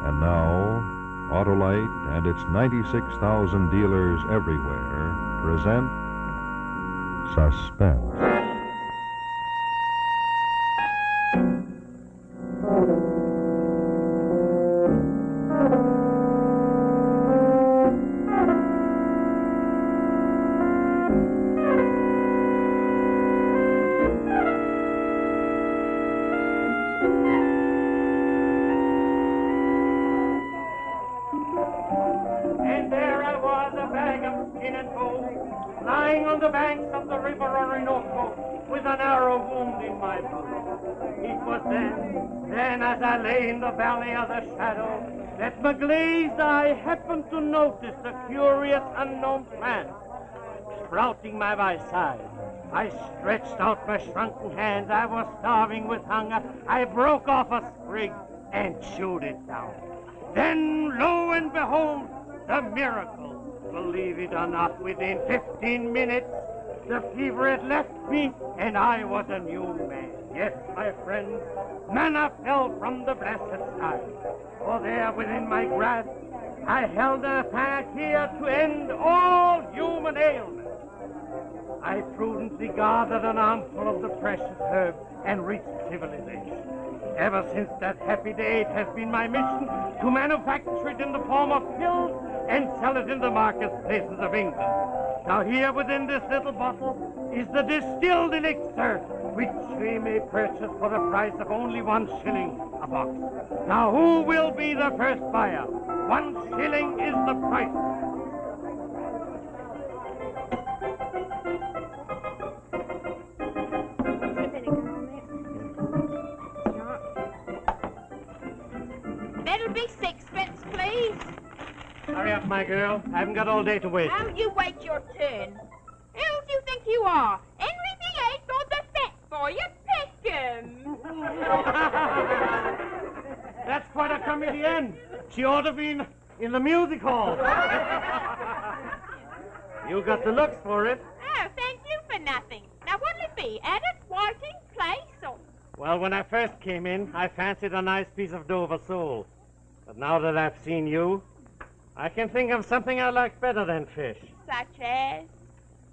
And now, Autolite and its 96,000 dealers everywhere present Suspense. And there I was, a bag of skin and bone, lying on the banks of the river Orinoco, with an arrow wound in my boot. It was then as I lay in the valley of the shadow, that my glazed eye happened to notice a curious unknown plant sprouting by my side. I stretched out my shrunken hands. I was starving with hunger. I broke off a sprig and chewed it down. Then, lo and behold, the miracle. Believe it or not, within 15 minutes, the fever had left me, and I was a new man. Yes, my friends, manna fell from the blessed sky. For there, within my grasp, I held a panacea to end all human ailments. I prudently gathered an armful of the precious herb and reached civilization. Ever since that happy day, it has been my mission to manufacture it in the form of pills and sell it in the marketplaces of England. Now here within this little bottle is the distilled elixir, which we may purchase for the price of only 1 shilling a box. Now who will be the first buyer? 1 shilling is the price. That'll be 6pence, please. Hurry up, my girl. I haven't got all day to wait. You wait your turn. Who do you think you are? Henry VIII or the fat boy of Peckham? That's quite a comedienne. She ought to be in the music hall. You got the looks for it. Oh, thank you for nothing. Now, what'll it be? Addis, Whiting, Place, or... Well, when I first came in, I fancied a nice piece of Dover sole. But now that I've seen you, I can think of something I like better than fish. Such as?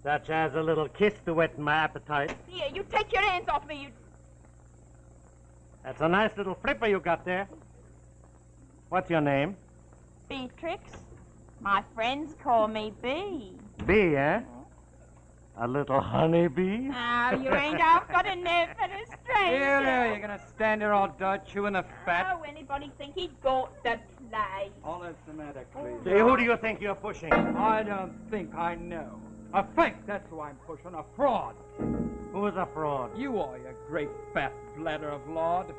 Such as a little kiss to whet my appetite. Here, you take your hands off me, you... That's a nice little flipper you got there. What's your name? Beatrix. My friends call me Bee. Bee, eh? A little honeybee? Oh, you ain't half got a nerve for a stranger. Here, there, you're gonna stand there all dirt chewing the fat. Oh, anybody think he'd got the place? All that's the matter, please. Say, who do you think you're pushing? I don't think I know. A fake, that's who I'm pushing. A fraud. Who is a fraud? You are, you great fat bladder of lard.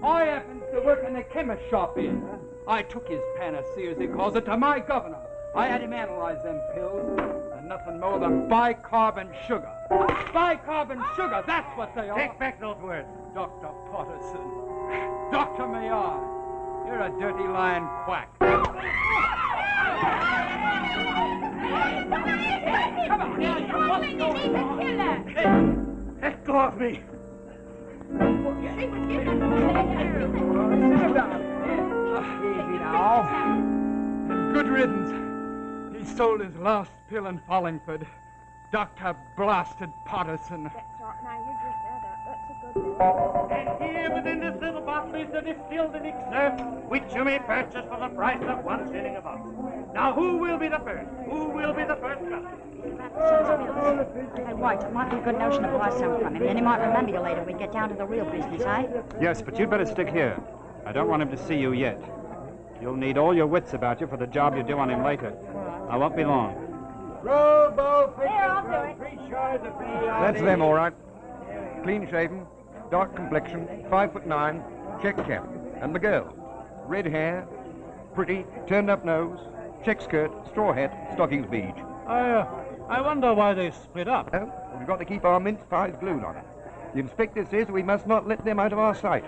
I happen to work in the chemist shop here. I took his panacea, as he calls it, to my governor. I had him analyze them pills. Nothing more than bicarbon sugar. Bicarbon sugar, that's what they are. Take back those words. Dr. Potterson. Dr. Maillard. You're a dirty lying quack. Come on, now, you must go. Hey, let go of me. Easy now. And good riddance. He sold his last pill in Hollingford. Dr. Blasted Potterson. That's right, now you drink that up. That's a good one. And here within this little bottle is the distilled elixir, which you may purchase for the price of 1 shilling a box. Now, who will be the first? Who will be the first customer? Hey, White, it might be a good notion to buy some from him. Then he might remember you later when we get down to the real business, eh? Yes, but you'd better stick here. I don't want him to see you yet. You'll need all your wits about you for the job you do on him later. I won't be long. Robo, I'll do it. That's them, all right. Clean-shaven, dark complexion, 5'9", check cap. And the girl, red hair, pretty, turned-up nose, check skirt, straw hat, stockings beige. I wonder why they split up. Oh, we've got to keep our mince pies glued on it. The inspector says we must not let them out of our sight.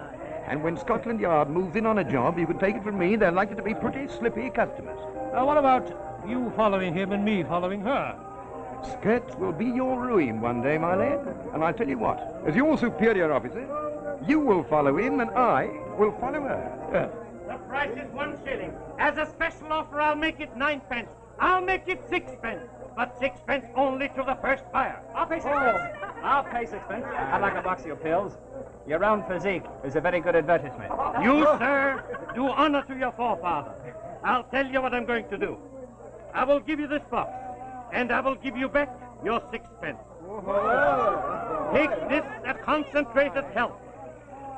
And when Scotland Yard moves in on a job, you can take it from me, they're likely to be pretty slippy customers. What about you following him and me following her? Skirts will be your ruin one day, my lad. And I'll tell you what, as your superior officer, you will follow him and I will follow her. The price price is 1 shilling. As a special offer, I'll make it 9 pence. I'll make it 6 pence. But 6 pence only to the first buyer. I'll pay 6 pence. I'll pay 6 pence. I'd like a box of your pills. Your round physique is a very good advertisement. You, sir, do honor to your forefather. I'll tell you what I'm going to do. I will give you this box, and I will give you back your 6 pence. Take this at concentrated health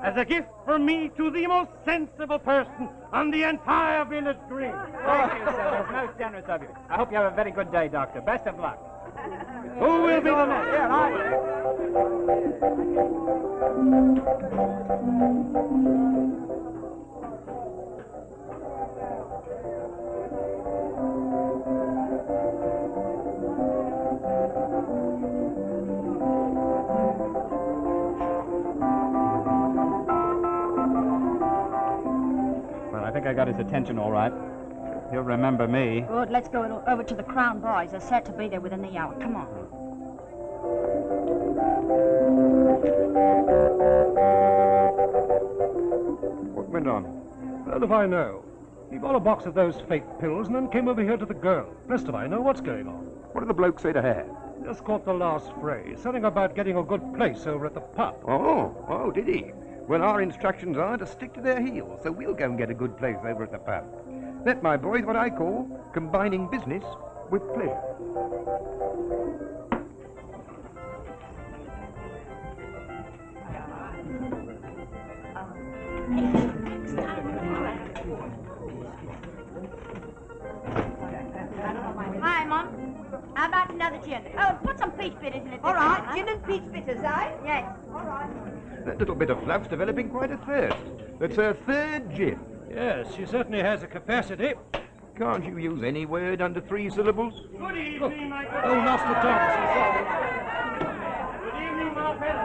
as a gift from me to the most sensible person on the entire village green. Thank you, sir. That's most generous of you. I hope you have a very good day, Doctor. Best of luck. Who will be the next? Here, Well, I think I got his attention all right. He'll remember me. Good, let's go over to the Crown Boys. They're set to be there within the hour. Come on. What went on? Well, if I know. He bought a box of those fake pills and then came over here to the girl. Rest if I know what's going on. What did the bloke say to her? Just caught the last phrase. Something about getting a good place over at the pub. Oh, did he? Well, our instructions are to stick to their heels, so we'll go and get a good place over at the pub. That, my boy, is what I call combining business with pleasure. Hi, Mum. How about another gin? Oh, put some peach bitters in it. All right, gin and peach bitters, eh? Yes. All right. That little bit of fluff's developing quite a thirst. That's her third gin. Yes, she certainly has a capacity. Can't you use any word under 3 syllables? Good evening, my good. Oh, lost the tongue. Good evening, Martell.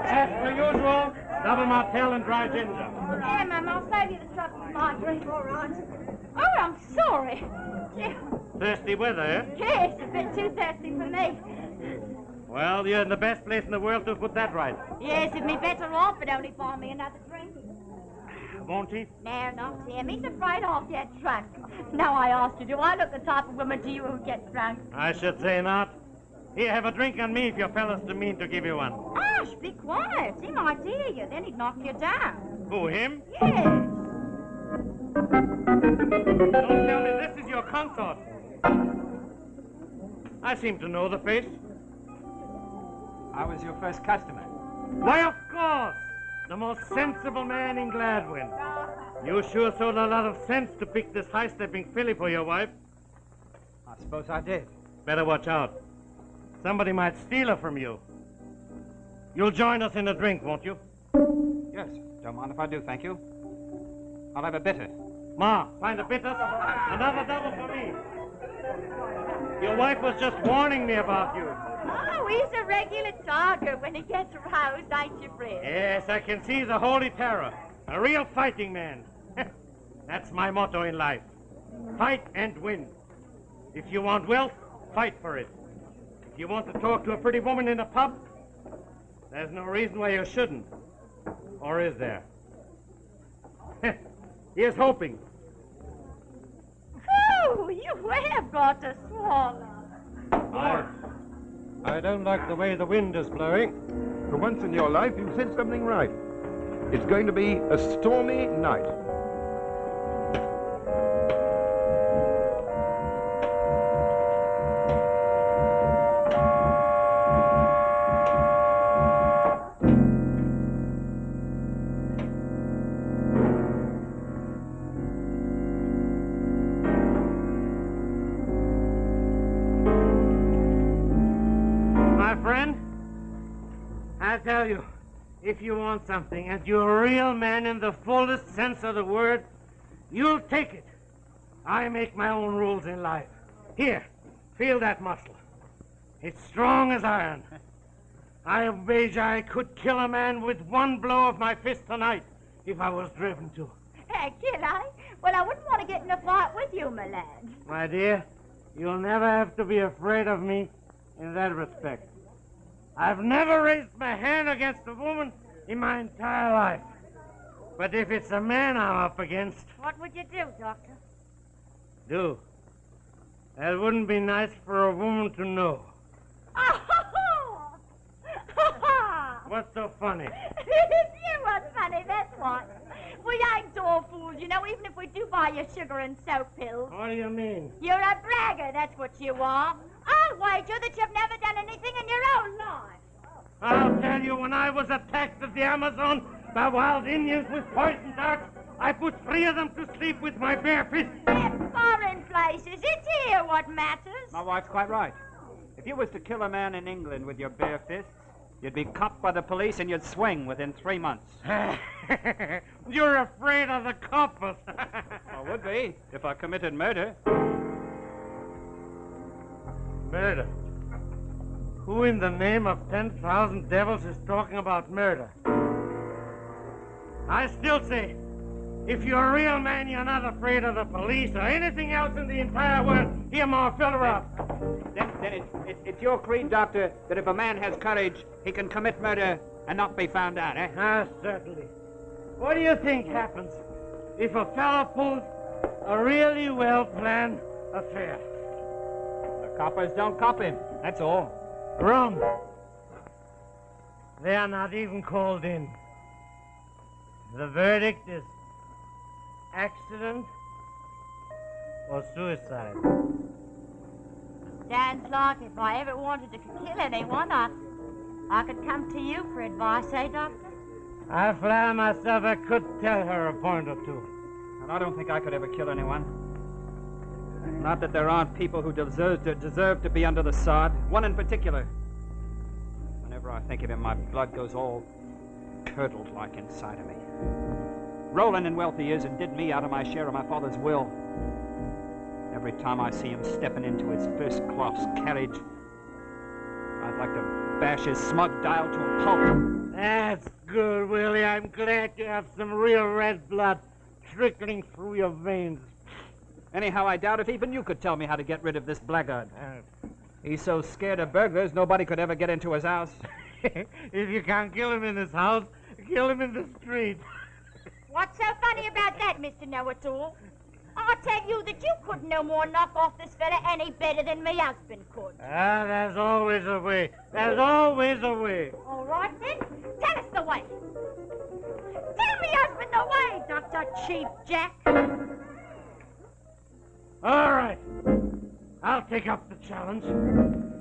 As per usual, double Martell and dry ginger. Yeah, Mum, I'll save you the trouble of my drink. All right. Oh, I'm sorry. Yeah. Thirsty weather, eh? Yes, a bit too thirsty for me. Well, you're in the best place in the world to put that right. Yes, it'd be better off if only buy me another drink. Won't he? No, not him. He's afraid I'll get drunk. Now I ask you, do I look the type of woman to you who gets drunk? I should say not. Here, have a drink on me if your fella's too mean to give you one. Hush, be quiet. He might hear you. Then he'd knock you down. Who, him? Yes. Don't tell me this is your consort. I seem to know the face. I was your first customer. Why, of course. The most sensible man in Gladwin. You sure showed a lot of sense to pick this high-stepping filly for your wife. I suppose I did. Better watch out. Somebody might steal her from you. You'll join us in a drink, won't you? Yes, don't mind if I do, thank you. I'll have a bitter. Ma, find a bitter. Another double for me. Your wife was just warning me about you. Oh, he's a regular target when he gets aroused, ain't you, Fred? Yes, I can see the holy terror. A real fighting man. That's my motto in life. Fight and win. If you want wealth, fight for it. If you want to talk to a pretty woman in a pub, there's no reason why you shouldn't. Or is there? Here's hoping. Oh, you have got a swallow. I don't like the way the wind is blowing. For once in your life, you said something right. It's going to be a stormy night. I tell you, if you want something and you're a real man in the fullest sense of the word, you'll take it. I make my own rules in life. Here, feel that muscle. It's strong as iron. I wager I could kill a man with one blow of my fist tonight if I was driven to. Kill, eh? Well, I wouldn't want to get in a fight with you, my lad. My dear, you'll never have to be afraid of me in that respect. I've never raised my hand against a woman in my entire life. But if it's a man I'm up against, What would you do, Doctor? do. That wouldn't be nice for a woman to know. What's so funny? You was funny, that's what. We ain't all fools, you know, even if we do buy you sugar and soap pills. What do you mean? You're a bragger, that's what you are. I'll wager that you've never done anything in your own life. I'll tell you, when I was attacked at the Amazon by wild Indians with poison darts, I put 3 of them to sleep with my bare fists. They're foreign places. It's here what matters. My wife's quite right. If you was to kill a man in England with your bare fists, you'd be caught by the police and you'd swing within 3 months. You're afraid of the coppers. I would be, if I committed murder. Murder? Who in the name of 10,000 devils is talking about murder? I still say, if you're a real man, you're not afraid of the police or anything else in the entire world. Here, Ma, fill her up. Then it's your creed, Doctor, that if a man has courage, he can commit murder and not be found out, eh? Ah, certainly. What do you think happens if a fellow pulls a really well-planned affair? The coppers don't cop him, that's all. Wrong. They are not even called in. The verdict is accident or suicide. Sounds like if I ever wanted to kill anyone, I could come to you for advice, eh, Doctor? I flatter myself I could tell her a point or two. And I don't think I could ever kill anyone. Not that there aren't people who deserve to be under the sod. One in particular. Whenever I think of him, my blood goes all curdled like inside of me. Rolling in wealth he is and did me out of my share of my father's will. Every time I see him stepping into his first-class carriage, I'd like to bash his smug dial to a pulp. That's good, Willie. I'm glad you have some real red blood trickling through your veins. Anyhow, I doubt if even you could tell me how to get rid of this blackguard. He's so scared of burglars, nobody could ever get into his house. If you can't kill him in his house, kill him in the street. What's so funny about that, Mr. Know-It-All? I'll tell you that you couldn't no more knock off this fella any better than me husband could. Ah, there's always a way. There's always a way. All right, then. Tell us the way. Tell me husband the way, Dr. Cheap Jack. All right. I'll take up the challenge.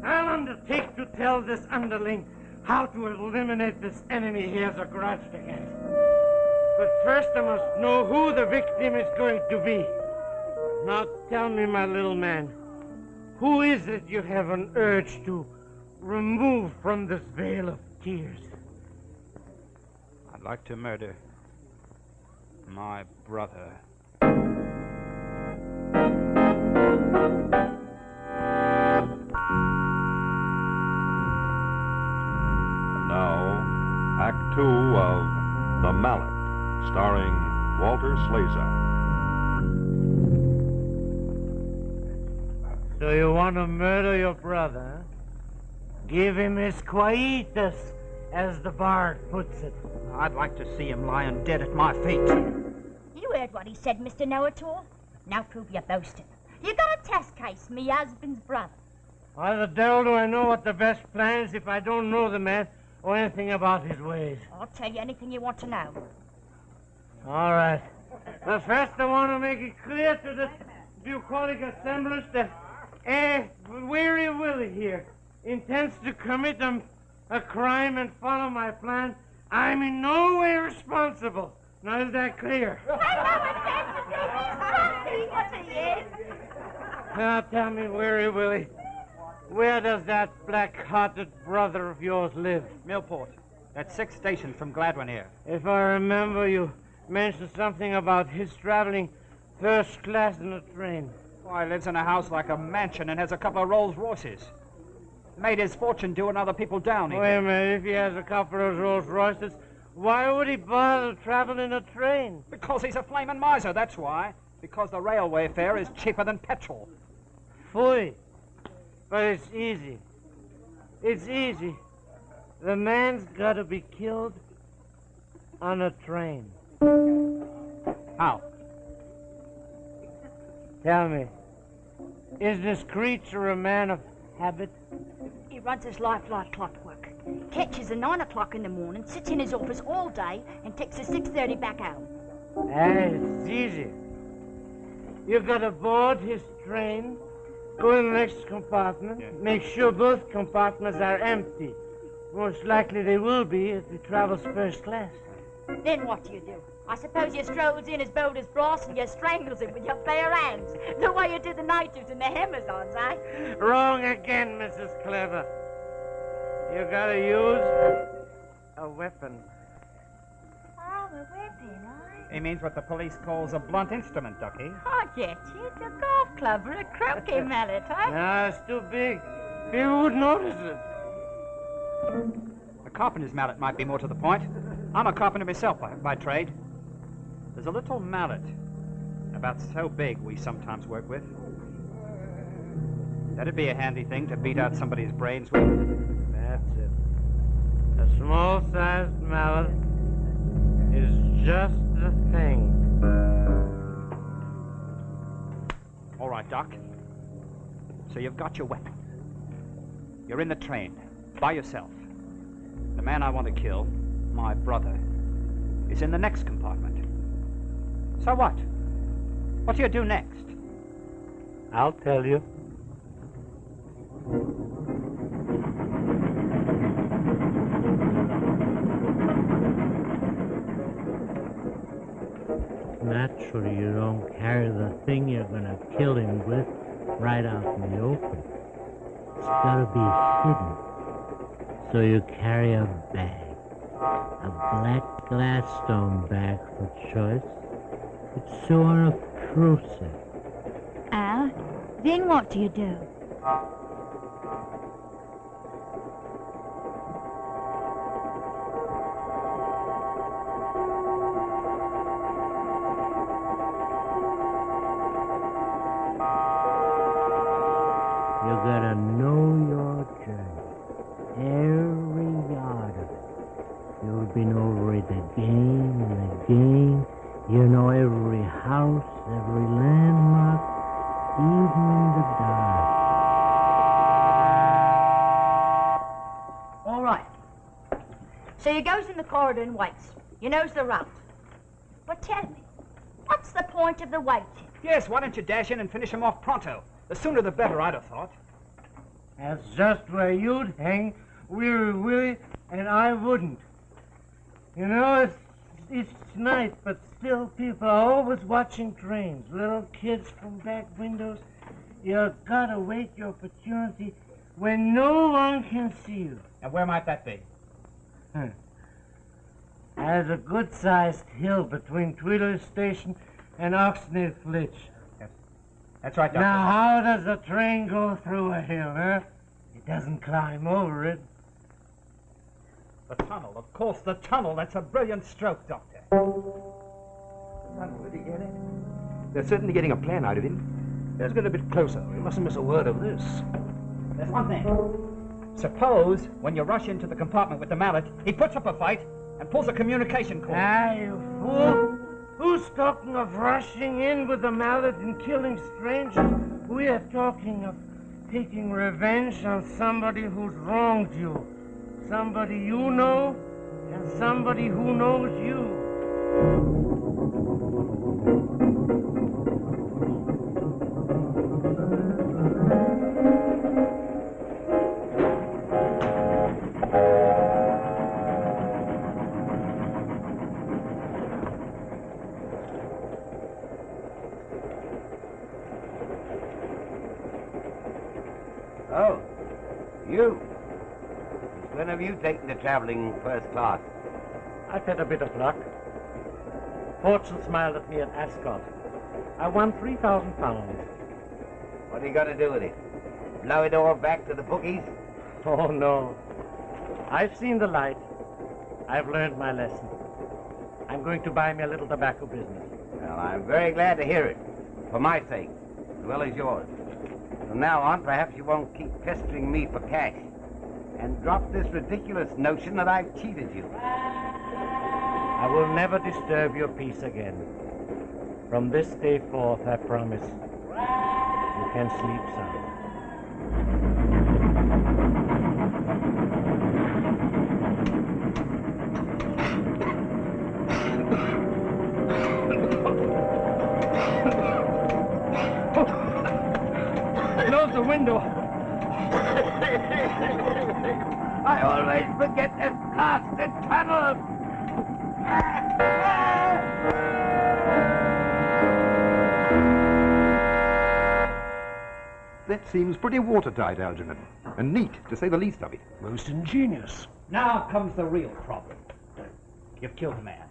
I'll undertake to tell this underling how to eliminate this enemy he has a grudge against. But first I must know who the victim is going to be. Now tell me, my little man, who is it you have an urge to remove from this veil of tears? I'd like to murder my brother. Now, Act 2 of The Mallet, starring Walter Slezak. So you want to murder your brother? Give him his quietus, as the bard puts it. I'd like to see him lying dead at my feet. You heard what he said, Mr. Know-It-All. Now prove you're boasting. You got a test case, me husband's brother. Why the devil do I know what the best plan is if I don't know the man or anything about his ways? I'll tell you anything you want to know. All right. But first I want to make it clear to this bucolic assemblage that Weary Willie here intends to commit a crime and follow my plan. I'm in no way responsible. Now, is that clear? Now, tell me, Weary Willie, where does that black-hearted brother of yours live? Millport. That's 6 stations from Gladwin here. If I remember, you mentioned something about his traveling first class in a train. Why, he lives in a house like a mansion and has a couple of Rolls Royces. Made his fortune doing other people down. Wait a minute, if he has a couple of Rolls Royces, why would he bother to travel in a train? Because he's a flaming miser, that's why. Because the railway fare is cheaper than petrol. Phooey. But it's easy. It's easy. The man's got to be killed on a train. How? Tell me, is this creature a man of habit? He runs his life like clockwork. Catches at 9 o'clock in the morning, sits in his office all day, and takes a 6:30 back home. It's easy. You gotta board his train, go in the next compartment, make sure both compartments are empty. Most likely they will be if he travels first class. Then what do? I suppose you strolls in as bold as brass and you strangles him with your bare hands, the way you do the natives and the Amazons, eh? Wrong again, Mrs. Clever. You gotta use a weapon. Oh, a weapon, eh? He means what the police calls a blunt instrument, Ducky. I get you. It's a golf club or a croquet mallet, eh? No, it's too big. People would notice it. A carpenter's mallet might be more to the point. I'm a carpenter myself by trade. There's a little mallet, about so big we sometimes work with. That'd be a handy thing to beat out somebody's brains with. That's it. A small-sized mallet is just the thing. All right, Doc. So you've got your weapon. You're in the train, by yourself. The man I want to kill, my brother, is in the next compartment. So what? What do you do next? I'll tell you. Naturally, you don't carry the thing you're gonna kill him with right out in the open. It's gotta be hidden. So you carry a bag. A black Gladstone bag for choice. It's so unobtrusive. Then what do you do? You gotta know your journey. Every yard of it. You've been over it again and again. You know every house, every landmark, even in the dark. All right. So you goes in the corridor and waits. You knows the route. But tell me, what's the point of the waiting? Yes, why don't you dash in and finish him off pronto? The sooner the better, I'd have thought. That's just where you'd hang, Weary Willie, and I wouldn't. You know, it's night, but still people are always watching trains. Little kids from back windows. You gotta wait your opportunity when no one can see you. And where might that be? There's a good-sized hill between Tweedle Station and Oxney Flitch. Yes. That's right, Doctor. Now, how does a train go through a hill, huh? It doesn't climb over it. The tunnel, of course, the tunnel. That's a brilliant stroke, Doctor. Did he get it? They're certainly getting a plan out of him. Let's get a bit closer. We mustn't miss a word of this. There's one thing. Suppose, when you rush into the compartment with the mallet, he puts up a fight and pulls a communication cord. Ah, you fool! Who's talking of rushing in with a mallet and killing strangers? We are talking of taking revenge on somebody who's wronged you. Somebody you know and somebody who knows you. Oh, you. When have you taken to traveling first class? I've had a bit of luck. Fortune smiled at me at Ascot. I won £3,000. What are you going to do with it? Blow it all back to the bookies? Oh, no. I've seen the light. I've learned my lesson. I'm going to buy me a little tobacco business. Well, I'm very glad to hear it. For my sake, as well as yours. From now on, perhaps you won't keep pestering me for cash. And drop this ridiculous notion that I've cheated you. I will never disturb your peace again. From this day forth, I promise, you can sleep sound. Close the window. I always forget this blasted tunnel. That seems pretty watertight, Algernon. And neat, to say the least of it. Most ingenious. Now comes the real problem. You've killed a man.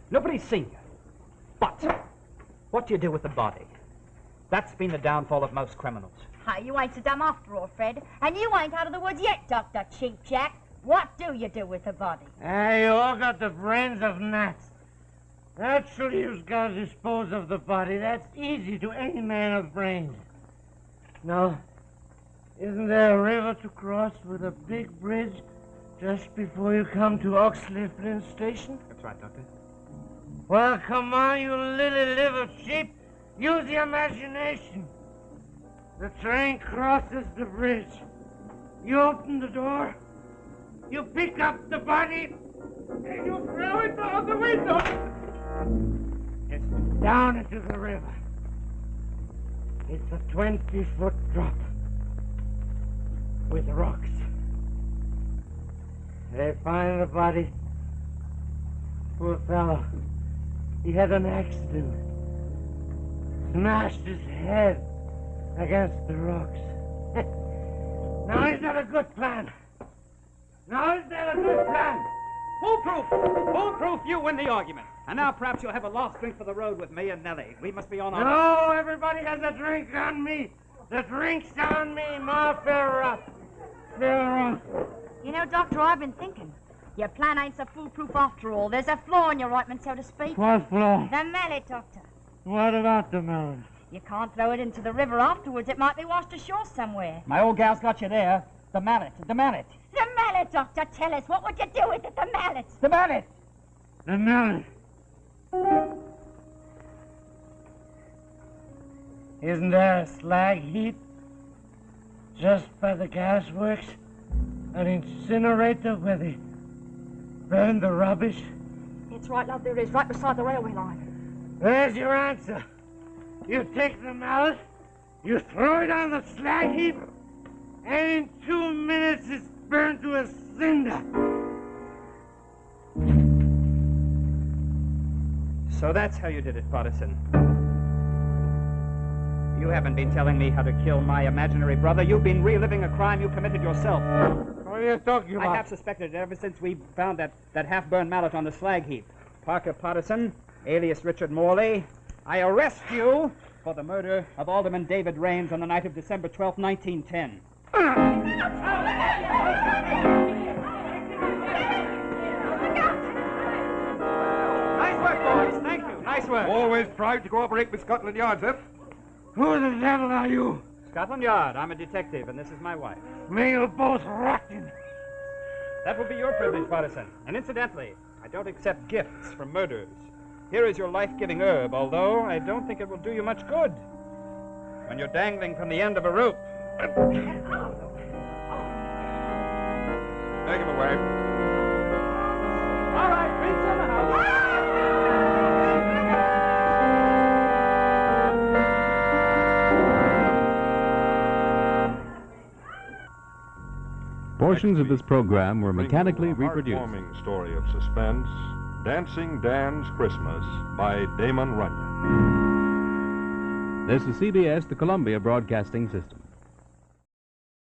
Nobody's seen you. But what do you do with the body? That's been the downfall of most criminals. Hi, you ain't so dumb after all, Fred. And you ain't out of the woods yet, Dr. Cheap Jack. What do you do with the body? You all got the brains of gnats. Naturally, you've got to dispose of the body. That's easy to any man of brains. No, isn't there a river to cross with a big bridge just before you come to Oxley Flint Station? That's right, Doctor. Well, come on, you lily-livered sheep. Use your imagination. The train crosses the bridge. You open the door. You pick up the body. And you throw it out the window. It's down into the river. It's a 20-foot drop with rocks. They find the body. Poor fellow. He had an accident. Smashed his head against the rocks. Now is that a good plan? Now is that a good plan? Foolproof! Foolproof, you win the argument. And now perhaps you'll have a last drink for the road with me and Nellie. We must be on our... No, everybody has a drink on me. The drink's on me, Ma Farrah. You know, Doctor, I've been thinking. Your plan ain't so foolproof after all. There's a flaw in your ointment, so to speak. What flaw? The mallet, Doctor. What about the melon? You can't throw it into the river afterwards. It might be washed ashore somewhere. My old gal's got you there. The mallet, the mallet. The mallet, Doctor. Tell us, what would you do with it, the mallet? The mallet! The melon. Isn't there a slag heap just by the gasworks? An incinerator where they burn the rubbish? It's right, love, there is, right beside the railway line. There's your answer. You take the mallet, you throw it on the slag heap, and in 2 minutes it's burned to a cinder. So that's how you did it, Partisan. You haven't been telling me how to kill my imaginary brother. You've been reliving a crime you committed yourself. What are you talking about? I have suspected it ever since we found that half-burned mallet on the slag heap. Parker Partisan, alias Richard Morley, I arrest you for the murder of Alderman David Raines on the night of December 12, 1910. Nice work, boys. Thank you. Nice work. Always proud to cooperate with Scotland Yard, sir. Who the devil are you? Scotland Yard. I'm a detective, and this is my wife. May you both rot in. That will be your privilege, Partisan. And incidentally, I don't accept gifts from murderers. Here is your life-giving herb, although I don't think it will do you much good when you're dangling from the end of a rope. Take him away. All right, Prince in the house. Portions of this program were mechanically reproduced. Heartwarming story of suspense, Dancing Dan's Christmas by Damon Runyon. This is CBS, the Columbia Broadcasting System.